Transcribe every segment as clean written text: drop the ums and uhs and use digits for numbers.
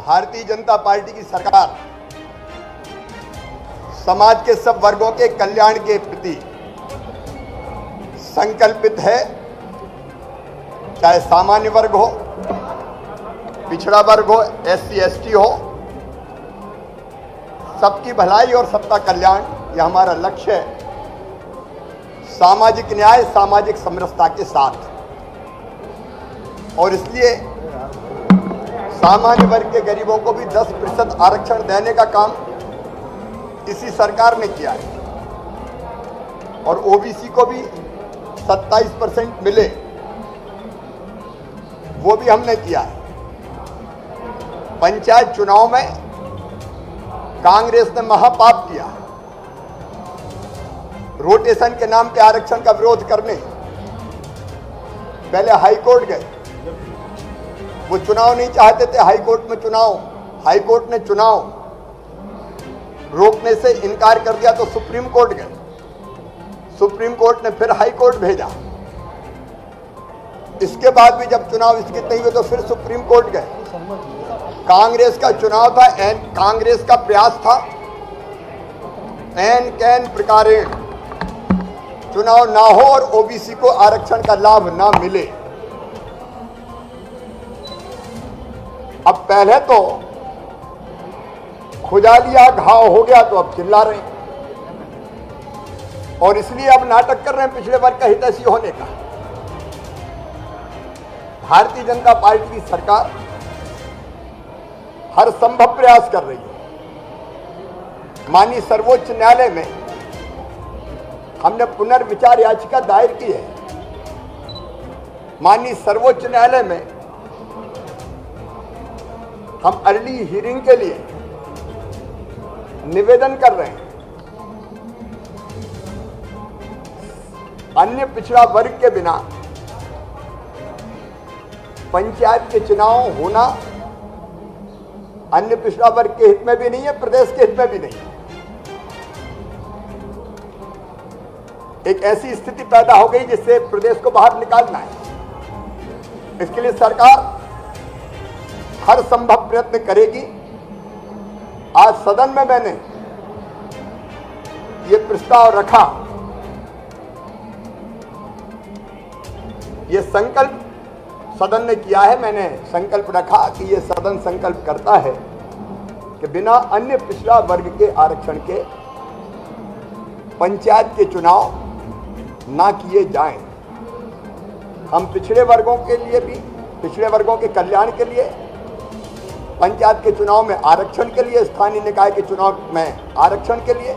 Bharatiya Janata party की सरकार समाज के सब वर्गों के कल्याण के प्रति संकल्पित है। चाहे सामान्य वर्ग हो, पिछड़ा वर्ग हो, SC ST हो, सबकी भलाई और सबका कल्याण यह हमारा लक्ष्य है। सामाजिक न्याय, सामाजिक समरसता के साथ, और इसलिए सामान्य वर्ग के गरीबों को भी 10% आरक्षण देने का काम इसी सरकार ने किया है, और OBC को भी 27% मिले, वो भी हमने किया है। पंचायत चुनाव में कांग्रेस ने महापाप किया, रोटेशन के नाम पे आरक्षण का विरोध करने पहले हाईकोर्ट गए। वो चुनाव नहीं चाहते थे, हाईकोर्ट में चुनाव, हाईकोर्ट ने चुनाव रोकने से इनकार कर दिया तो सुप्रीम कोर्ट गए। सुप्रीम कोर्ट ने फिर हाईकोर्ट भेजा। इसके बाद भी जब चुनाव स्थगित नहीं हुए तो फिर सुप्रीम कोर्ट गए। कांग्रेस का चुनाव था, कांग्रेस का प्रयास था एन कैन प्रकारेण चुनाव ना हो और OBC को आरक्षण का लाभ ना मिले। अब पहले तो खुजा लिया, घाव हो गया तो अब चिल्ला रहे हैं, और इसलिए अब नाटक कर रहे हैं पिछड़े वर्ग का हितैषी होने का। भारतीय जनता पार्टी की सरकार हर संभव प्रयास कर रही है। माननीय सर्वोच्च न्यायालय में हमने पुनर्विचार याचिका दायर की है। माननीय सर्वोच्च न्यायालय में हम अर्ली हियरिंग के लिए निवेदन कर रहे हैं। अन्य पिछड़ा वर्ग के बिना पंचायत के चुनाव होना अन्य पिछड़ा वर्ग के हित में भी नहीं है, प्रदेश के हित में भी नहीं है। एक ऐसी स्थिति पैदा हो गई जिससे प्रदेश को बाहर निकालना है। इसके लिए सरकार हर संभव प्रयत्न करेगी। आज सदन में मैंने ये प्रस्ताव रखा, ये संकल्प सदन ने किया है। मैंने संकल्प रखा कि ये सदन संकल्प करता है कि बिना अन्य पिछड़ा वर्ग के आरक्षण के पंचायत के चुनाव ना किए जाएं। हम पिछड़े वर्गों के लिए भी, पिछड़े वर्गों के कल्याण के लिए, पंचायत के चुनाव में आरक्षण के लिए, स्थानीय निकाय के चुनाव में आरक्षण के लिए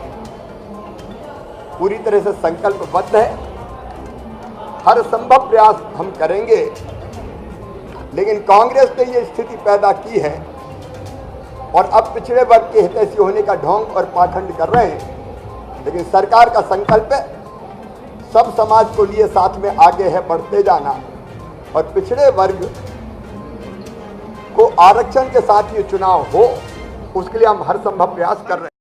पूरी तरह से संकल्पबद्ध है। हर संभव प्रयास हम करेंगे, लेकिन कांग्रेस ने ये स्थिति पैदा की है और अब पिछड़े वर्ग के हितैषी होने का ढोंग और पाखंड कर रहे हैं। लेकिन सरकार का संकल्प है सब समाज को लिए साथ में आगे है बढ़ते जाना, और पिछड़े वर्ग को आरक्षण के साथ ये चुनाव हो, उसके लिए हम हर संभव प्रयास कर रहे हैं।